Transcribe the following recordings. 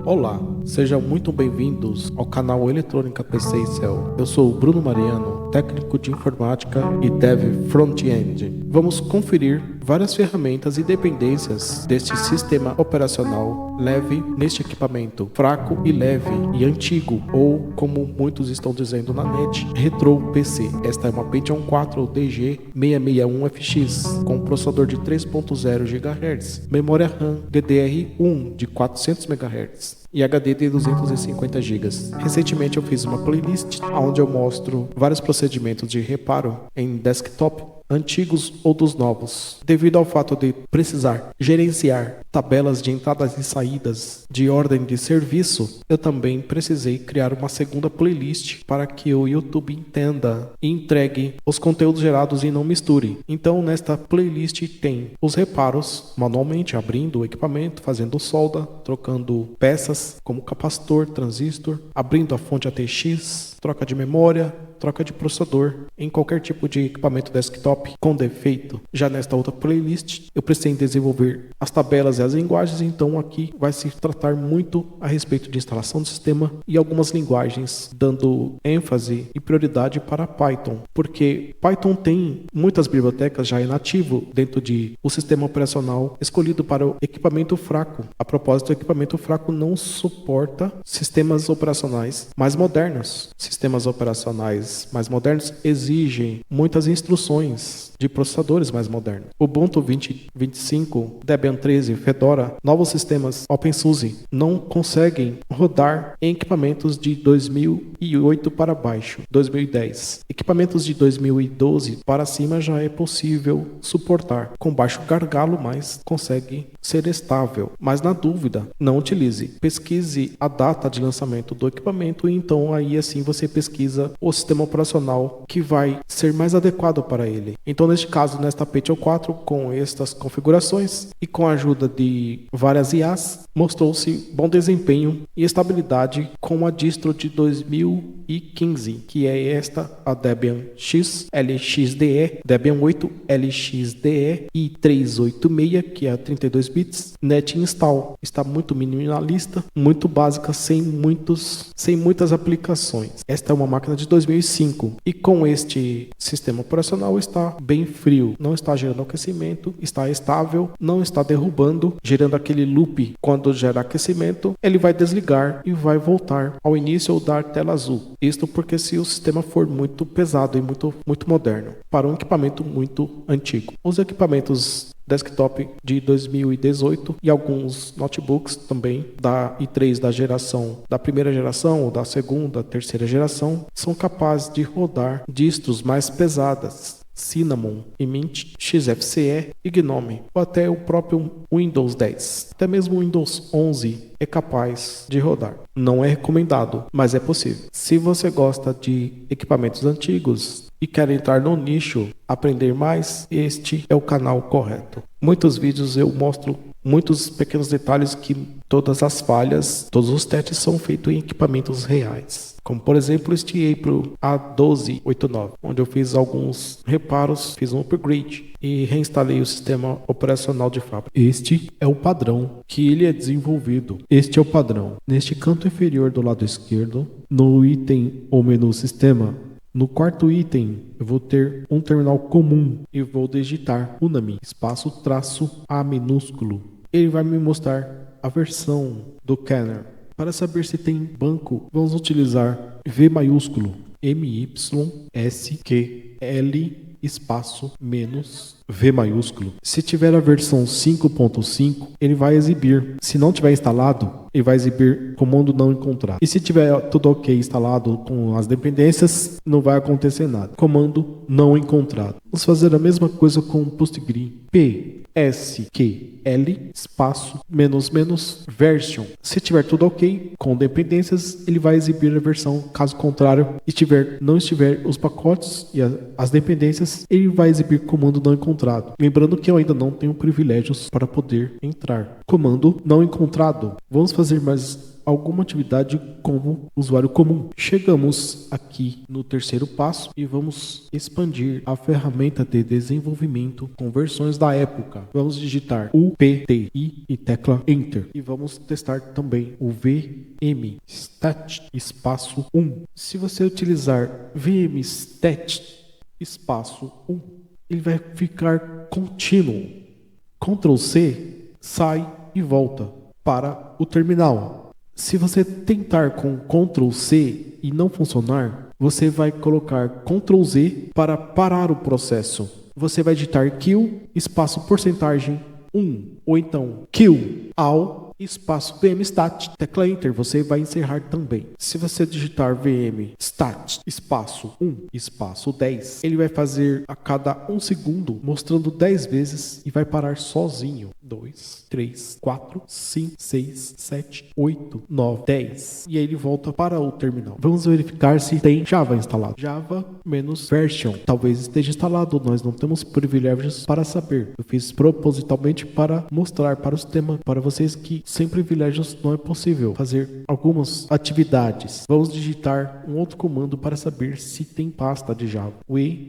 Olá, sejam muito bem-vindos ao canal Eletrônica PC e Cell. Eu sou o Bruno Mariano, técnico de informática e dev front-end. Vamos conferir várias ferramentas e dependências deste sistema operacional leve neste equipamento fraco e leve e antigo, ou como muitos estão dizendo na net, Retro PC. Esta é uma Pentium 4 DG661FX com processador de 3.0 GHz, memória RAM DDR1 de 400 MHz e HD de 250 GB. Recentemente eu fiz uma playlist onde eu mostro vários procedimentos de reparo em desktop antigos ou dos novos. Devido ao fato de precisar gerenciar tabelas de entradas e saídas de ordem de serviço, eu também precisei criar uma segunda playlist para que o YouTube entenda e entregue os conteúdos gerados e não misture. Então nesta playlist tem os reparos manualmente, abrindo o equipamento, fazendo solda, trocando peças como capacitor, transistor, abrindo a fonte ATX, troca de memória, troca de processador em qualquer tipo de equipamento desktop com defeito. Já nesta outra playlist, eu precisei desenvolver as tabelas e as linguagens, então aqui vai se tratar muito a respeito de instalação do sistema e algumas linguagens, dando ênfase e prioridade para Python, porque Python tem muitas bibliotecas já nativo dentro de o sistema operacional escolhido para o equipamento fraco. A propósito, o equipamento fraco não suporta sistemas operacionais mais modernos. Sistemas operacionais mais modernos exigem muitas instruções de processadores mais modernos. Ubuntu 20.25, Debian 13, Fedora, novos sistemas OpenSUSE não conseguem rodar em equipamentos de 2008 para baixo, 2010. Equipamentos de 2012 para cima já é possível suportar. Com baixo gargalo, mas consegue ser estável. Mas na dúvida, não utilize. Pesquise a data de lançamento do equipamento e então aí assim você pesquisa o sistema operacional que vai ser mais adequado para ele. Então neste caso, nesta Pentium 4, com estas configurações e com a ajuda de várias IAs, mostrou-se bom desempenho e estabilidade com a distro de 2015, que é esta, a Debian X LXDE, Debian 8 LXDE e 386, que é a 32 bits, net install. Está muito minimalista, muito básica, sem muitas aplicações. Esta é uma máquina de 2005 e com este sistema operacional está bem frio, não está gerando aquecimento, está estável, não está derrubando, gerando aquele loop. Quando gera aquecimento, ele vai desligar e vai voltar ao início ou dar tela azul. Isto porque se o sistema for muito pesado e muito moderno para um equipamento muito antigo. Os equipamentos desktop de 2018 e alguns notebooks também da i3 da primeira geração ou da segunda, terceira geração são capazes de rodar distros mais pesadas. Cinnamon e Mint, XFCE e GNOME, ou até o próprio Windows 10. Até mesmo o Windows 11 é capaz de rodar. Não é recomendado, mas é possível. Se você gosta de equipamentos antigos e quer entrar no nicho, aprender mais, este é o canal correto. Muitos vídeos eu mostro muitos pequenos detalhes que todas as falhas, todos os testes são feitos em equipamentos reais. Como por exemplo este April A1289, onde eu fiz alguns reparos, fiz um upgrade e reinstalei o sistema operacional de fábrica. Este é o padrão que ele é desenvolvido. Este é o padrão. Neste canto inferior do lado esquerdo, no item ou menu sistema, no quarto item, eu vou ter um terminal comum e vou digitar Unami, espaço traço A minúsculo. Ele vai me mostrar a versão do kernel. Para saber se tem banco, vamos utilizar V maiúsculo, MYSQL, espaço, menos, V maiúsculo. Se tiver a versão 5.5, ele vai exibir. Se não tiver instalado, ele vai exibir comando não encontrado. E se tiver tudo ok instalado com as dependências, não vai acontecer nada. Comando não encontrado. Vamos fazer a mesma coisa com o PostgreSQL. PSQL, espaço, menos, version. Se tiver tudo ok, com dependências, ele vai exibir a versão. Caso contrário, não estiver os pacotes e as dependências, ele vai exibir comando não encontrado. Lembrando que eu ainda não tenho privilégios para poder entrar. Comando não encontrado. Vamos fazer mais alguma atividade como usuário comum. Chegamos aqui no terceiro passo e vamos expandir a ferramenta de desenvolvimento com versões da época. Vamos digitar UPTI e tecla Enter. E vamos testar também o vmstat espaço 1. Se você utilizar vmstat espaço 1, ele vai ficar contínuo. Ctrl C, sai e volta para o terminal. Se você tentar com Ctrl C e não funcionar, você vai colocar Ctrl Z para parar o processo. Você vai digitar kill espaço porcentagem 1 ou então kill all espaço vmstat, tecla Enter, você vai encerrar também. Se você digitar vmstat espaço 1 espaço 10, ele vai fazer a cada 1 segundo, mostrando 10 vezes e vai parar sozinho. 2, 3, 4, 5, 6, 7, 8, 9, 10. E aí ele volta para o terminal. Vamos verificar se tem Java instalado. Java-version. Talvez esteja instalado, nós não temos privilégios para saber. Eu fiz propositalmente para mostrar para o sistema, para vocês que sem privilégios não é possível fazer algumas atividades. Vamos digitar um outro comando para saber se tem pasta de Java.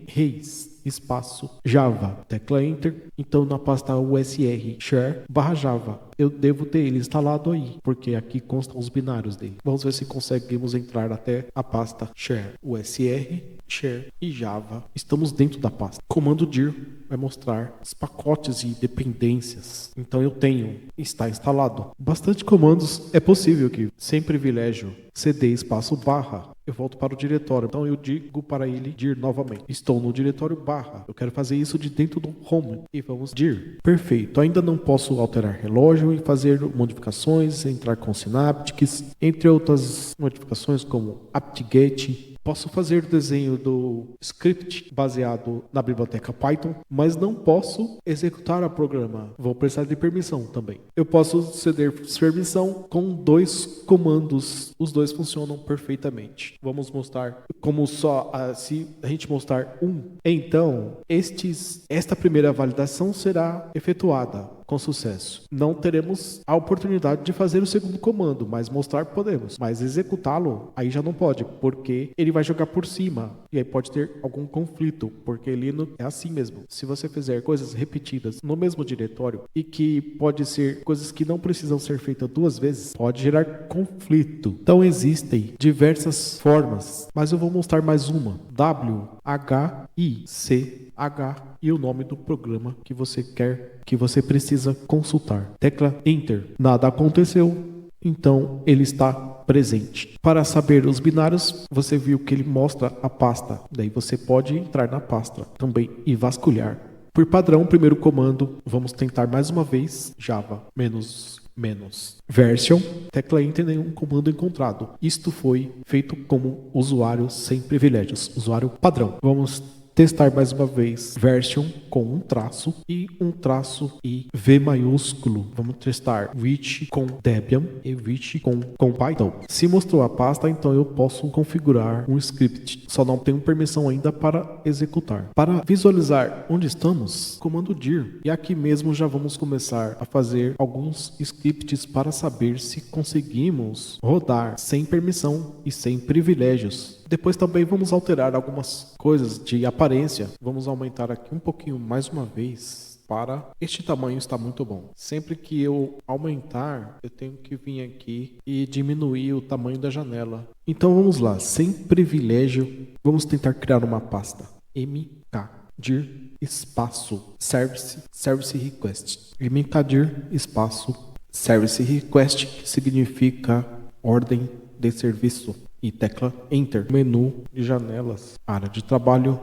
reis espaço Java, tecla Enter. Então na pasta usr share /java eu devo ter ele instalado aí, porque aqui constam os binários dele. Vamos ver se conseguimos entrar até a pasta share usr share e Java. Estamos dentro da pasta. Comando dir vai mostrar os pacotes e dependências. Então eu tenho, está instalado. Bastante comandos é possível que sem privilégio cd espaço barra eu volto para o diretório. Então eu digo para ele dir novamente. Estou no diretório barra. Eu quero fazer isso de dentro do home. E vamos dir. Perfeito. Ainda não posso alterar relógio e fazer modificações, entrar com Synaptics, entre outras modificações como apt-get. Posso fazer o desenho do script baseado na biblioteca Python, mas não posso executar o programa. Vou precisar de permissão também. Eu posso ceder permissão com 2 comandos. Os 2 funcionam perfeitamente. Vamos mostrar como só se a gente mostrar um. Então, esta primeira validação será efetuada com sucesso. Não teremos a oportunidade de fazer o segundo comando, mas mostrar podemos. Mas executá-lo, aí já não pode, porque ele vai jogar por cima. E aí pode ter algum conflito, porque Linux é assim mesmo. Se você fizer coisas repetidas no mesmo diretório e que pode ser coisas que não precisam ser feitas 2 vezes, pode gerar conflito. Então existem diversas formas, mas eu vou mostrar mais uma. WHICH e o nome do programa que você quer, que você precisa consultar. Tecla Enter. Nada aconteceu, então ele está presente. Para saber os binários, você viu que ele mostra a pasta. Daí você pode entrar na pasta também e vasculhar. Por padrão, primeiro comando, vamos tentar mais uma vez. Java version, tecla Enter, nenhum comando encontrado. Isto foi feito como usuário sem privilégios, usuário padrão. Vamos testar mais uma vez version com um traço e V maiúsculo. Vamos testar which com Debian e which com Python. Se mostrou a pasta, então eu posso configurar um script. Só não tenho permissão ainda para executar. Para visualizar onde estamos, comando dir. E aqui mesmo já vamos começar a fazer alguns scripts para saber se conseguimos rodar sem permissão e sem privilégios. Depois também vamos alterar algumas coisas de aparência. Vamos aumentar aqui um pouquinho mais uma vez. Para este tamanho está muito bom. Sempre que eu aumentar, eu tenho que vir aqui e diminuir o tamanho da janela. Então vamos lá, sem privilégio, vamos tentar criar uma pasta. mkdir espaço service request. mkdir espaço service request, que significa ordem de serviço. E tecla Enter. Menu de janelas, área de trabalho,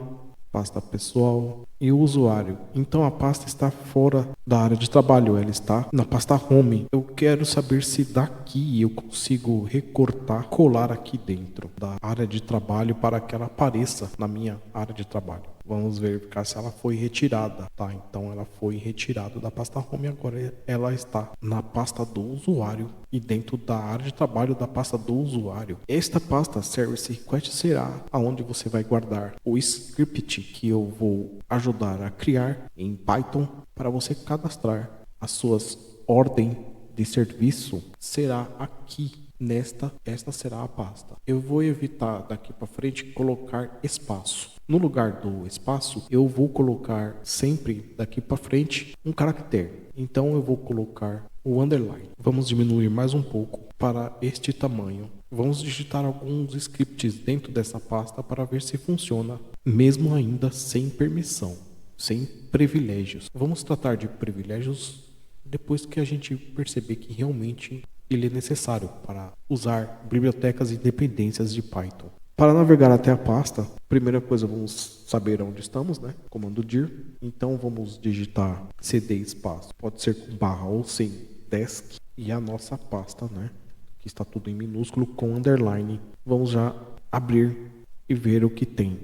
pasta pessoal e usuário. Então a pasta está fora da área de trabalho, ela está na pasta Home. Eu quero saber se daqui eu consigo recortar, colar aqui dentro da área de trabalho para que ela apareça na minha área de trabalho. Vamos verificar se ela foi retirada, tá? Então ela foi retirada da pasta Home, agora ela está na pasta do usuário e dentro da área de trabalho da pasta do usuário. Esta pasta Service Request será aonde você vai guardar o script que eu vou ajudar a criar em Python para você cadastrar as suas ordens de serviço. Será aqui esta será a pasta. Eu vou evitar daqui para frente colocar espaço. No lugar do espaço, eu vou colocar sempre daqui para frente um caractere. Então eu vou colocar o underline. Vamos diminuir mais um pouco para este tamanho. Vamos digitar alguns scripts dentro dessa pasta para ver se funciona, mesmo ainda sem permissão, sem privilégios. Vamos tratar de privilégios depois que a gente perceber que realmente ele é necessário para usar bibliotecas e dependências de Python. Para navegar até a pasta, primeira coisa vamos saber onde estamos, né? Comando dir. Então vamos digitar cd espaço, pode ser com barra ou sem desk, e a nossa pasta, né? Que está tudo em minúsculo com underline. Vamos já abrir e ver o que tem.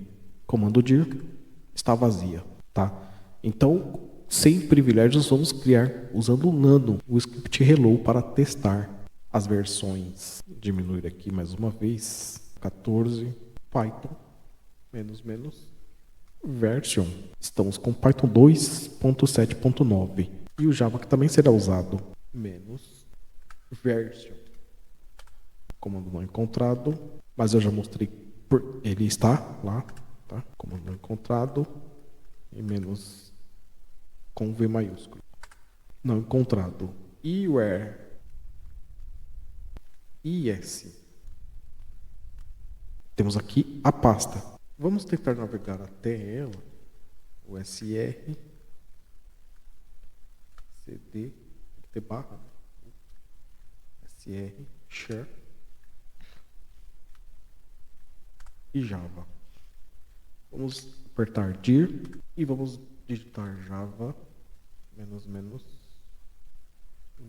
Comando dir está vazia, tá? Então, sem privilégios, vamos criar usando o nano, o script hello para testar as versões. Diminuir aqui mais uma vez. 14 Python version. Estamos com Python 2.7.9 e o Java que também será usado -version. Comando não encontrado, mas eu já mostrei por ele está lá, tá? Comando não encontrado e menos com V maiúsculo. Não encontrado. Where is. Temos aqui a pasta. Vamos tentar navegar até ela. O SR CD T barra SR share e Java. Vamos apertar dir e vamos digitar Java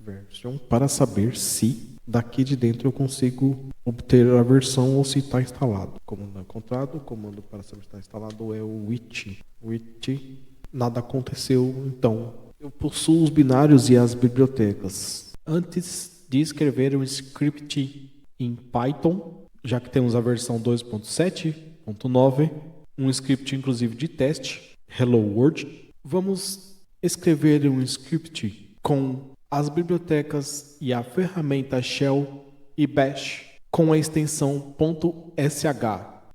version para saber se daqui de dentro eu consigo obter a versão ou se está instalado. Comando não encontrado, o comando para saber se está instalado é o wit. Nada aconteceu, então eu possuo os binários e as bibliotecas. Antes de escrever um script em Python, já que temos a versão 2.7.9, um script inclusive de teste, Hello World, vamos escrever um script com as bibliotecas e a ferramenta Shell e Bash com a extensão .sh.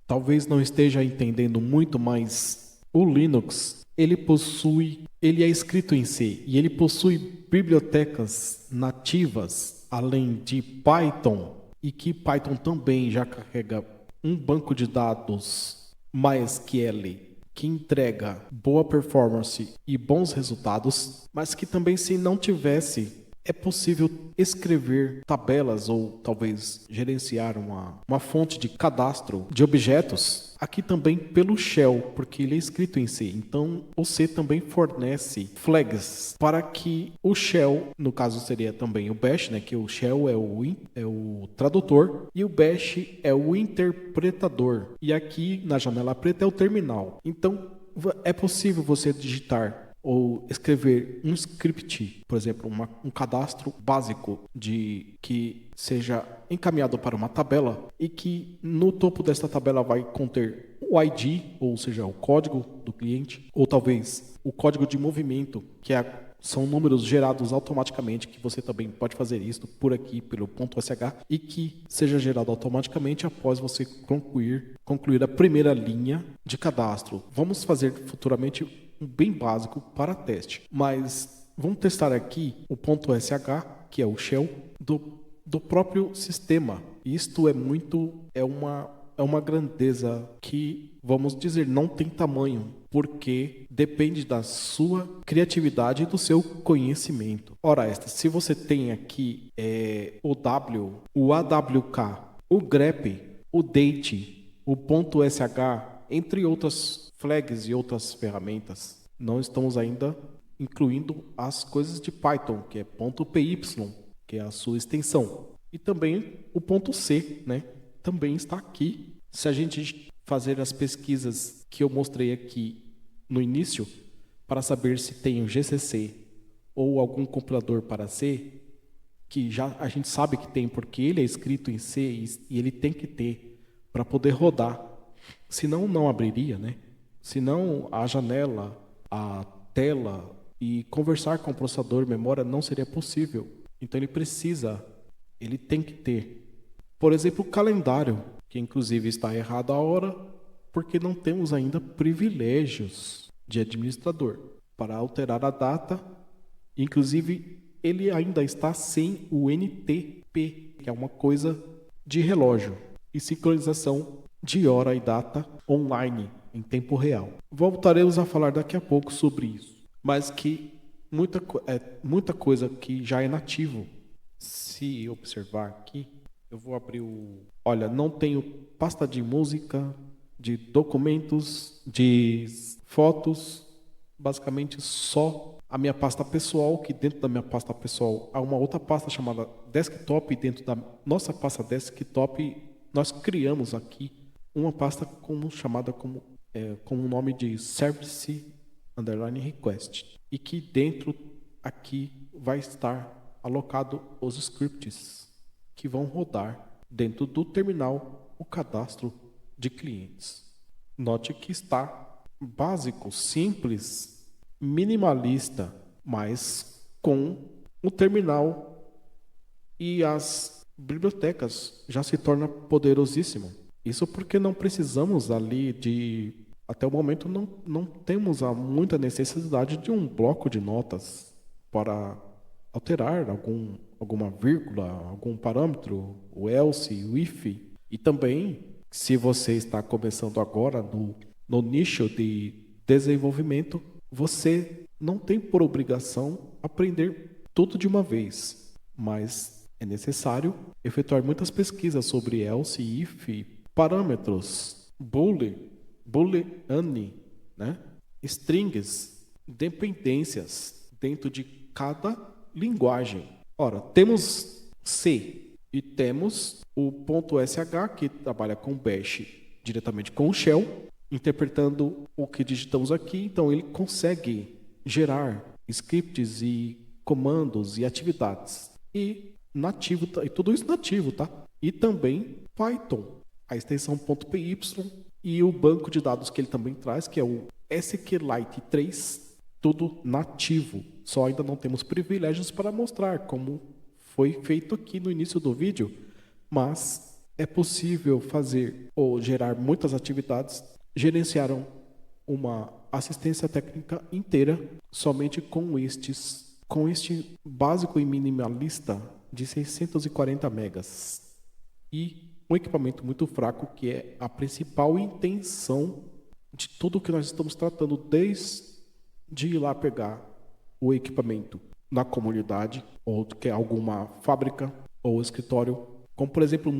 Talvez não esteja entendendo muito, mas o Linux, ele é escrito em C e ele possui bibliotecas nativas além de Python, e que Python também já carrega um banco de dados MySQL que entrega boa performance e bons resultados, mas que também, se não tivesse, é possível escrever tabelas ou talvez gerenciar uma fonte de cadastro de objetos aqui também pelo Shell, porque ele é escrito em C. Então o C também fornece flags para que o Shell, no caso seria também o Bash, né, que o Shell é o tradutor e o Bash é o interpretador. E aqui na janela preta é o terminal. Então é possível você digitar ou escrever um script, por exemplo, um cadastro básico que seja encaminhado para uma tabela e que no topo desta tabela vai conter o ID, ou seja, o código do cliente, ou talvez o código de movimento, são números gerados automaticamente, que você também pode fazer isso por aqui, pelo .sh, e que seja gerado automaticamente após você concluir a primeira linha de cadastro. Vamos fazer futuramente um bem básico para teste, mas vamos testar aqui o .sh, que é o shell do próprio sistema. Isto é uma grandeza que, vamos dizer, não tem tamanho, porque depende da sua criatividade e do seu conhecimento. Ora esta, se você tem aqui o AWK, o grep, o date, o .sh, entre outras flags e outras ferramentas, não estamos ainda incluindo as coisas de Python, que é .py, que é a sua extensão. E também o .c, né? Também está aqui. Se a gente fazer as pesquisas que eu mostrei aqui no início, para saber se tem o GCC ou algum compilador para C, que já a gente sabe que tem, porque ele é escrito em C e ele tem que ter para poder rodar. Senão não abriria, né? Senão a janela, a tela e conversar com o processador e memória não seria possível. Então ele tem que ter Por exemplo, o calendário, que inclusive está errado a hora, porque não temos ainda privilégios de administrador para alterar a data. Inclusive, ele ainda está sem o NTP, que é uma coisa de relógio, e sincronização de hora e data online, em tempo real. Voltaremos a falar daqui a pouco sobre isso, mas que muita coisa que já é nativo. Se observar aqui, eu vou abrir Olha, não tenho pasta de música, de documentos, de fotos, basicamente só a minha pasta pessoal, que dentro da minha pasta pessoal há uma outra pasta chamada desktop, e dentro da nossa pasta desktop nós criamos aqui uma pasta chamada com o nome de service_request, e que dentro aqui vai estar alocado os scripts que vão rodar dentro do terminal o cadastro de clientes. Note que está básico, simples, minimalista, mas com o terminal e as bibliotecas já se torna poderosíssimo. Isso porque não precisamos até o momento não temos muita necessidade de um bloco de notas para alterar alguma vírgula, algum parâmetro, o else, o if. E também, se você está começando agora no nicho de desenvolvimento, você não tem por obrigação aprender tudo de uma vez, mas é necessário efetuar muitas pesquisas sobre else, if, parâmetros, boolean, né? Strings, dependências dentro de cada linguagem. Ora, temos C e temos o .sh, que trabalha com bash diretamente com o shell, interpretando o que digitamos aqui. Então ele consegue gerar scripts e comandos e atividades. E nativo, e tudo isso nativo, tá? E também Python, a extensão .py e o banco de dados que ele também traz, que é o SQLite 3, tudo nativo. Só ainda não temos privilégios para mostrar, como foi feito aqui no início do vídeo, mas é possível fazer ou gerar muitas atividades, gerenciar uma assistência técnica inteira somente com este básico e minimalista de 640 megas. E um equipamento muito fraco, que é a principal intenção de tudo que nós estamos tratando, desde ir lá pegar o equipamento na comunidade, ou que é alguma fábrica ou escritório, como por exemplo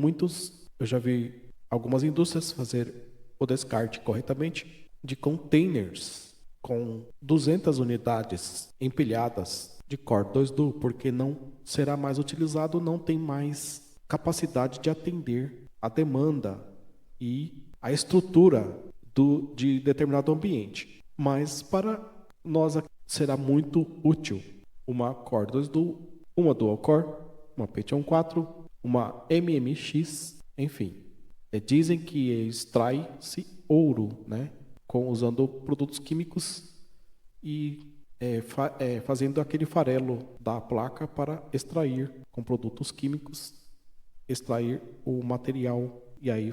eu já vi algumas indústrias fazer o descarte corretamente de containers com 200 unidades empilhadas de Core 2 Duo, porque não será mais utilizado, não tem mais capacidade de atender a demanda e a estrutura de determinado ambiente. Mas para nós será muito útil uma Core 2 Duo, uma Dual Core, uma Pentium 4, uma MMX, enfim. Dizem que extrai-se ouro, né, usando produtos químicos e fazendo aquele farelo da placa para extrair, com produtos químicos, extrair o material, e aí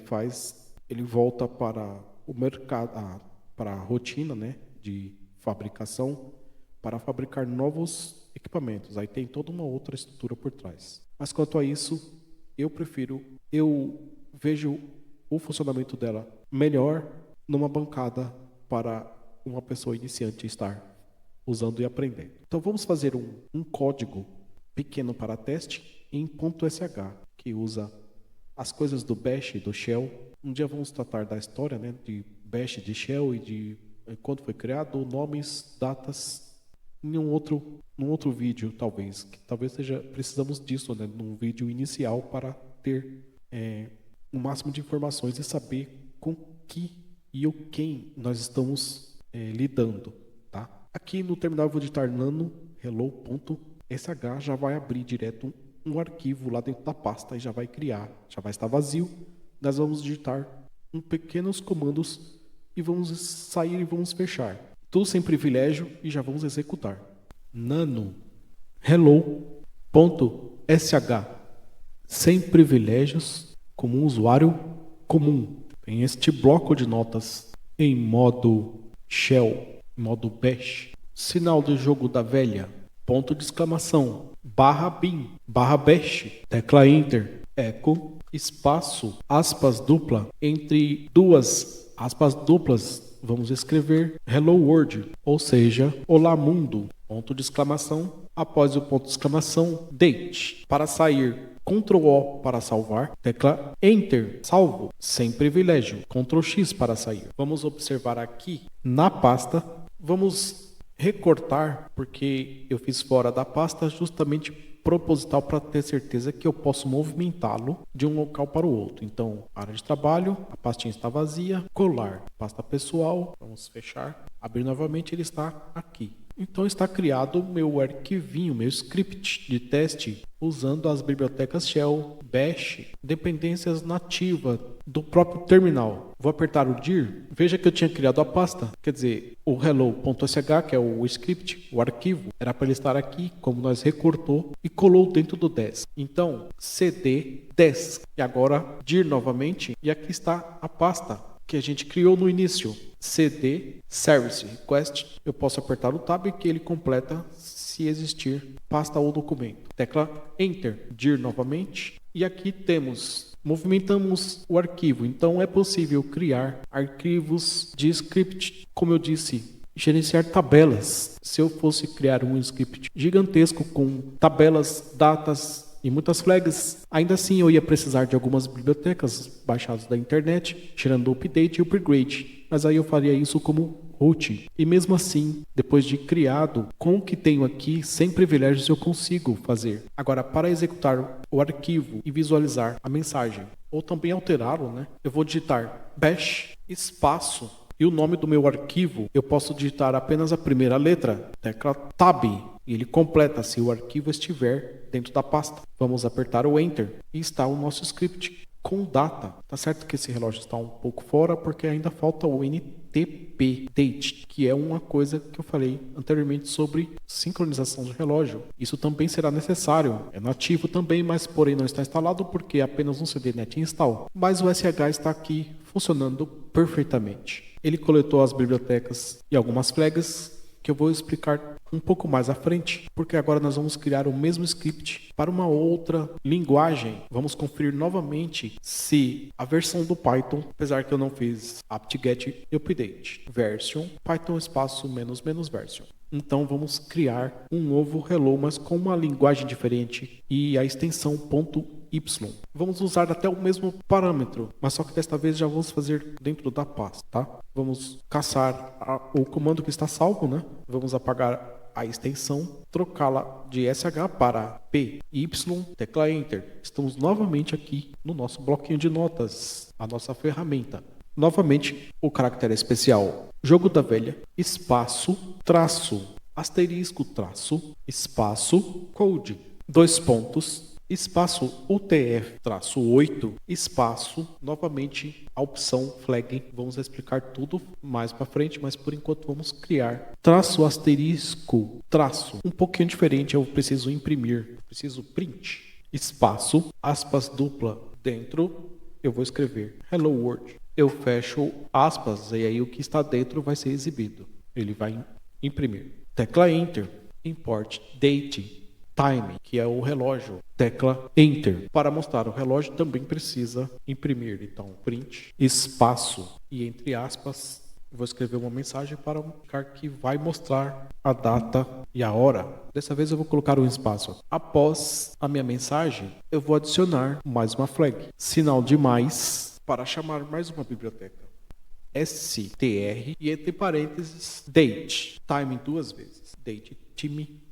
ele volta para o mercado, para a rotina, né, de fabricação, para fabricar novos equipamentos. Aí tem toda uma outra estrutura por trás. Mas quanto a isso, eu vejo o funcionamento dela melhor numa bancada para uma pessoa iniciante estar usando e aprendendo. Então vamos fazer um código pequeno para teste em .sh, que usa as coisas do bash e do shell. Um dia vamos tratar da história, né, de bash, de shell e de quando foi criado, nomes, datas, num outro vídeo, talvez precisamos disso, né, num vídeo inicial, para ter o máximo de informações e saber com que e o quem nós estamos lidando, tá? Aqui no terminal eu vou digitar nano hello.sh, já vai abrir direto um arquivo lá dentro da pasta e já vai estar vazio. Nós vamos digitar pequenos comandos e vamos sair e vamos fechar. Tudo sem privilégio e já vamos executar. Nano hello.sh sem privilégios como um usuário comum. Tem este bloco de notas em modo shell, modo bash. Sinal do jogo da velha, ponto de exclamação, barra bin, barra bash, tecla enter, eco, espaço, aspas dupla, entre duas aspas duplas, vamos escrever hello world, ou seja, olá mundo, ponto de exclamação, após o ponto de exclamação, date, para sair, Ctrl O para salvar, tecla Enter, salvo, sem privilégio, Ctrl X para sair. Vamos observar aqui na pasta, vamos recortar, porque eu fiz fora da pasta justamente proposital para ter certeza que eu posso movimentá-lo de um local para o outro. Então, área de trabalho, a pastinha está vazia, colar, pasta pessoal, vamos fechar, abrir novamente, ele está aqui. Então está criado o meu arquivinho, meu script de teste usando as bibliotecas Shell, Bash, dependências nativas do próprio terminal. Vou apertar o dir, veja que eu tinha criado a pasta, quer dizer, o hello.sh, que é o script, o arquivo, era para ele estar aqui, como nós recortou e colou dentro do desk. Então, cd desk, e agora dir novamente, e aqui está a pasta que a gente criou no início, cd service request. Eu posso apertar o tab que ele completa se existir pasta ou documento. Tecla enter, dir novamente, e aqui movimentamos o arquivo. Então é possível criar arquivos de script, como eu disse, gerenciar tabelas. Se eu fosse criar um script gigantesco com tabelas, datas e muitas flags, ainda assim eu ia precisar de algumas bibliotecas baixadas da internet, tirando o update e o upgrade. Mas aí eu faria isso como root. E mesmo assim, depois de criado, com o que tenho aqui, sem privilégios eu consigo fazer. Agora, para executar o arquivo e visualizar a mensagem, ou também alterá-lo, né? Eu vou digitar bash espaço e o nome do meu arquivo, eu posso digitar apenas a primeira letra, tecla tab, e ele completa se o arquivo estiver dentro da pasta. Vamos apertar o enter e está o nosso script com data. Tá certo que esse relógio está um pouco fora porque ainda falta o NTP date, que é uma coisa que eu falei anteriormente sobre sincronização de relógio. Isso também será necessário. É nativo também, mas porém não está instalado porque é apenas um cdnet install. Mas o SH está aqui funcionando perfeitamente. Ele coletou as bibliotecas e algumas flags que eu vou explicar um pouco mais à frente, porque agora nós vamos criar o mesmo script para uma outra linguagem. Vamos conferir novamente se a versão do Python, apesar que eu não fiz apt-get e update, version, Python espaço -- version. Então vamos criar um novo hello, mas com uma linguagem diferente e a extensão .y. Vamos usar até o mesmo parâmetro, mas só que desta vez já vamos fazer dentro da pasta, tá? Vamos caçar o comando que está salvo, né? Vamos apagar a extensão, trocá-la de sh para py, tecla enter. Estamos novamente aqui no nosso bloquinho de notas, a nossa ferramenta. Novamente, o caractere especial jogo da velha, espaço, traço, asterisco, traço, espaço, code, 2 pontos, espaço UTF-8, espaço, novamente a opção flag. Vamos explicar tudo mais para frente, mas por enquanto vamos criar traço, asterisco, traço. Um pouquinho diferente, eu preciso imprimir, preciso print, espaço, aspas dupla, dentro eu vou escrever hello world. Eu fecho aspas e aí o que está dentro vai ser exibido. Ele vai imprimir. Tecla enter, import date, time, que é o relógio. Tecla enter. Para mostrar o relógio também precisa imprimir. Então, print, espaço e entre aspas, vou escrever uma mensagem para indicar que vai mostrar a data e a hora. Dessa vez eu vou colocar um espaço. Após a minha mensagem, eu vou adicionar mais uma flag. Sinal de mais para chamar mais uma biblioteca. str e entre parênteses date. Time 2 vezes. Date time.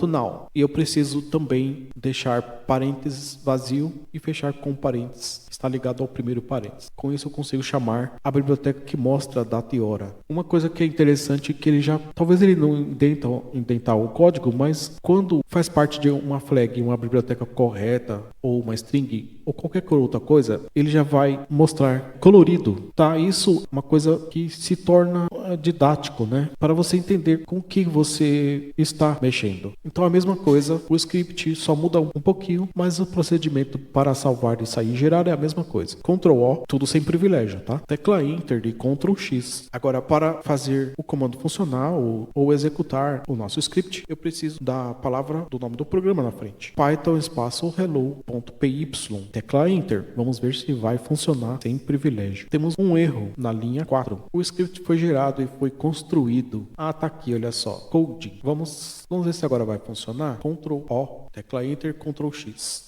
.now. E eu preciso também deixar parênteses vazio e fechar com parênteses. Está ligado ao primeiro parênteses. Com isso eu consigo chamar a biblioteca que mostra a data e hora. Uma coisa que é interessante é que ele já, talvez ele não indentar o código, mas quando faz parte de uma flag, uma biblioteca correta ou uma string ou qualquer outra coisa, ele já vai mostrar colorido, tá? Isso é uma coisa que se torna didático, né? Para você entender com o que você está mexendo. Então a mesma coisa, o script só muda um pouquinho, mas o procedimento para salvar e sair e gerar é a mesma coisa. Ctrl O, tudo sem privilégio, tá? Tecla Enter e Ctrl X. Agora, para fazer o comando funcionar ou executar o nosso script, eu preciso da palavra do nome do programa na frente. Python espaço hello.py. Tecla Enter. Vamos ver se vai funcionar sem privilégio. Temos um erro na linha 4. O script foi gerado e foi construído. Ah, tá aqui, olha só. Code. Vamos ver se agora vai funcionar. Ctrl O, tecla Enter, Ctrl X.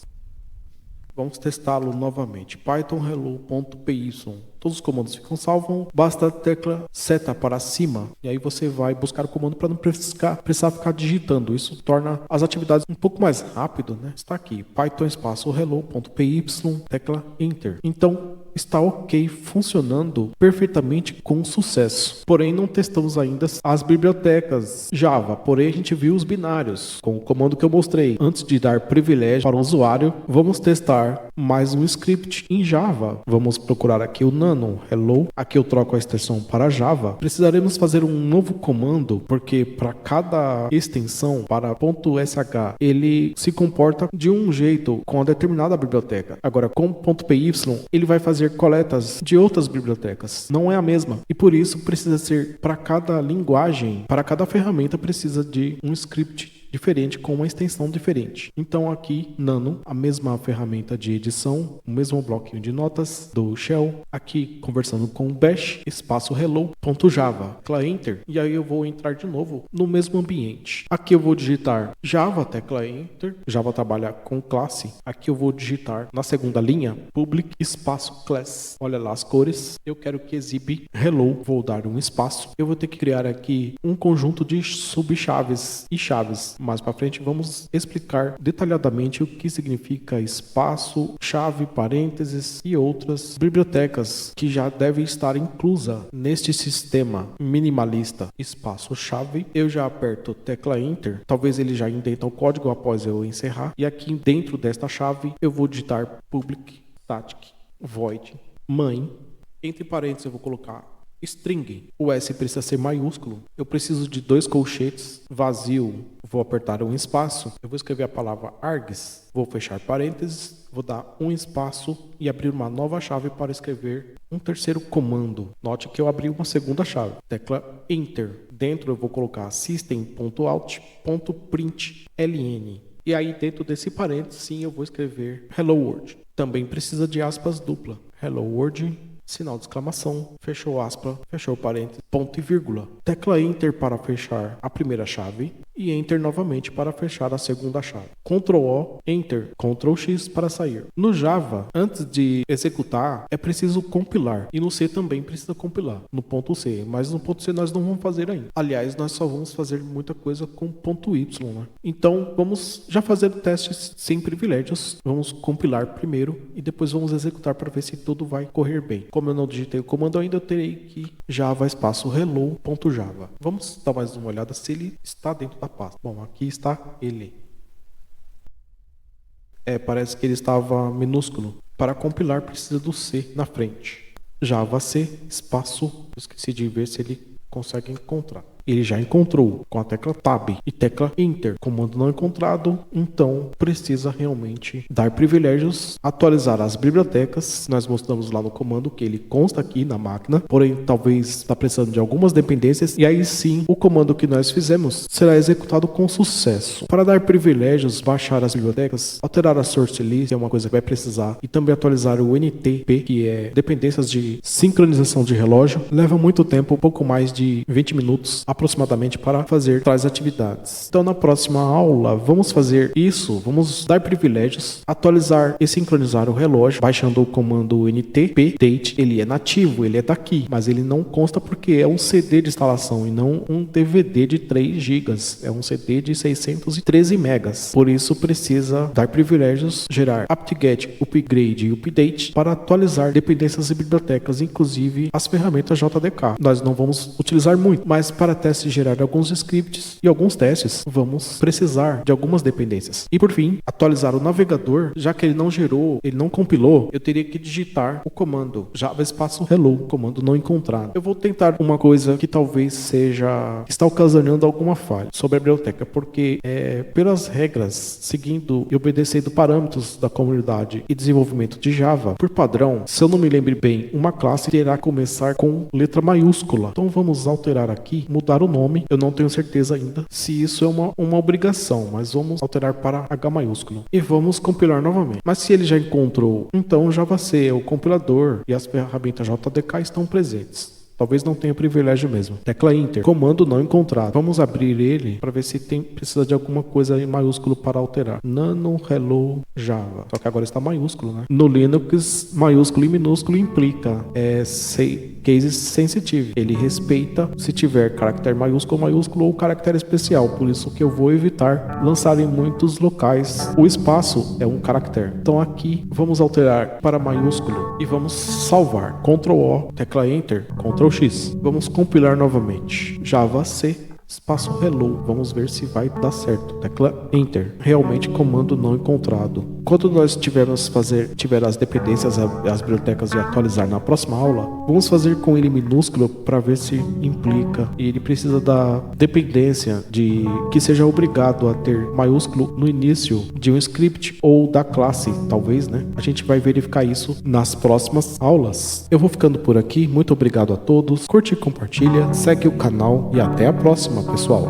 Vamos testá-lo novamente. Python hello.py. Todos os comandos ficam salvos. Basta a tecla seta para cima. E aí você vai buscar o comando para não precisar ficar digitando. Isso torna as atividades um pouco mais rápido, né? Está aqui. Python espaço hello.py, tecla Enter. Então, está ok, funcionando perfeitamente com sucesso. Porém, não testamos ainda as bibliotecas Java. Porém, a gente viu os binários com o comando que eu mostrei. Antes de dar privilégio para o usuário, vamos testar mais um script em Java. Vamos procurar aqui o nano hello. Aqui eu troco a extensão para Java. Precisaremos fazer um novo comando, porque para cada extensão, para .sh, ele se comporta de um jeito com a determinada biblioteca. Agora, com .py, ele vai fazer coletas de outras bibliotecas. Não é a mesma. E por isso precisa ser, para cada linguagem, para cada ferramenta, precisa de um script diferente com uma extensão diferente. Então aqui, nano, a mesma ferramenta de edição, o mesmo bloquinho de notas do shell, aqui conversando com bash, espaço hello.java, tecla enter, e aí eu vou entrar de novo no mesmo ambiente. Aqui eu vou digitar Java, tecla enter, Java trabalha com classe, aqui eu vou digitar na segunda linha, public, espaço class, olha lá as cores, eu quero que exibe hello, vou dar um espaço, eu vou ter que criar aqui um conjunto de subchaves e chaves. Mais para frente vamos explicar detalhadamente o que significa espaço, chave, parênteses e outras bibliotecas que já devem estar inclusa neste sistema minimalista. Espaço, chave, eu já aperto tecla Enter, talvez ele já indenta o código após eu encerrar, e aqui dentro desta chave eu vou digitar public static void main, entre parênteses eu vou colocar string, o S precisa ser maiúsculo, eu preciso de 2 colchetes, vazio, vou apertar um espaço, eu vou escrever a palavra args, vou fechar parênteses, vou dar um espaço e abrir uma nova chave para escrever um terceiro comando. Note que eu abri uma segunda chave, tecla Enter, dentro eu vou colocar system.out.println, e aí dentro desse parênteses sim eu vou escrever hello world, também precisa de aspas dupla, hello world, sinal de exclamação, fechou aspa, fechou parênteses, ponto e vírgula. Tecla Enter para fechar a primeira chave e Enter novamente para fechar a segunda chave. Ctrl O, Enter, Ctrl X para sair. No Java, antes de executar, é preciso compilar. E no C também precisa compilar, no ponto C. Mas no ponto C nós não vamos fazer ainda. Aliás, nós só vamos fazer muita coisa com ponto Y, né? Então, vamos já fazer testes sem privilégios. Vamos compilar primeiro e depois vamos executar para ver se tudo vai correr bem. Como eu não digitei o comando ainda, eu terei que Java espaço hello.java. Vamos dar mais uma olhada se ele está dentro da pasta. Bom, aqui está ele. Parece que ele estava minúsculo. Para compilar precisa do C na frente. Java C espaço. Esqueci de ver se ele consegue encontrar. Ele já encontrou com a tecla Tab e tecla Enter. Comando não encontrado, então precisa realmente dar privilégios, atualizar as bibliotecas. Nós mostramos lá no comando que ele consta aqui na máquina, porém talvez está precisando de algumas dependências, e aí sim o comando que nós fizemos será executado com sucesso. Para dar privilégios, baixar as bibliotecas, alterar a source list, é uma coisa que vai precisar, e também atualizar o NTP, que é dependências de sincronização de relógio, leva muito tempo, um pouco mais de 20 minutos aproximadamente para fazer tais atividades. Então na próxima aula vamos fazer isso, vamos dar privilégios, atualizar e sincronizar o relógio, baixando o comando NTP date. Ele é nativo, ele é daqui, mas ele não consta porque é um CD de instalação e não um DVD de 3 GB, é um CD de 613 megas. Por isso precisa dar privilégios, gerar apt-get, upgrade e update para atualizar dependências e bibliotecas, inclusive as ferramentas JDK. Nós não vamos utilizar muito, mas para até se gerar alguns scripts e alguns testes, vamos precisar de algumas dependências. E por fim, atualizar o navegador, já que ele não gerou, ele não compilou, eu teria que digitar o comando Java espaço hello, comando não encontrado. Eu vou tentar uma coisa que talvez está ocasionando alguma falha sobre a biblioteca, porque pelas regras, seguindo e obedecendo parâmetros da comunidade e desenvolvimento de Java, por padrão, se eu não me lembre bem, uma classe terá que começar com letra maiúscula. Então vamos alterar aqui, mudar o nome. Eu não tenho certeza ainda se isso é uma obrigação, mas vamos alterar para H maiúsculo. E vamos compilar novamente. Mas se ele já encontrou, então Java C, o compilador e as ferramentas JDK estão presentes. Talvez não tenha privilégio mesmo. Tecla Enter. Comando não encontrado. Vamos abrir ele para ver se precisa de alguma coisa em maiúsculo para alterar. Nano Hello Java. Só que agora está maiúsculo, né? No Linux, maiúsculo e minúsculo implica case sensitive. Ele respeita se tiver caractere maiúsculo ou caractere especial. Por isso que eu vou evitar lançar em muitos locais. O espaço é um caractere. Então aqui vamos alterar para maiúsculo e vamos salvar. Ctrl O, tecla Enter, Ctrl X. Vamos compilar novamente. Java C, espaço hello. Vamos ver se vai dar certo. Tecla Enter. Realmente comando não encontrado. Quando nós tiver as dependências, as bibliotecas e atualizar na próxima aula, vamos fazer com ele minúsculo para ver se implica. E ele precisa da dependência de que seja obrigado a ter maiúsculo no início de um script ou da classe, talvez, né? A gente vai verificar isso nas próximas aulas. Eu vou ficando por aqui. Muito obrigado a todos. Curte e compartilha, segue o canal e até a próxima, pessoal.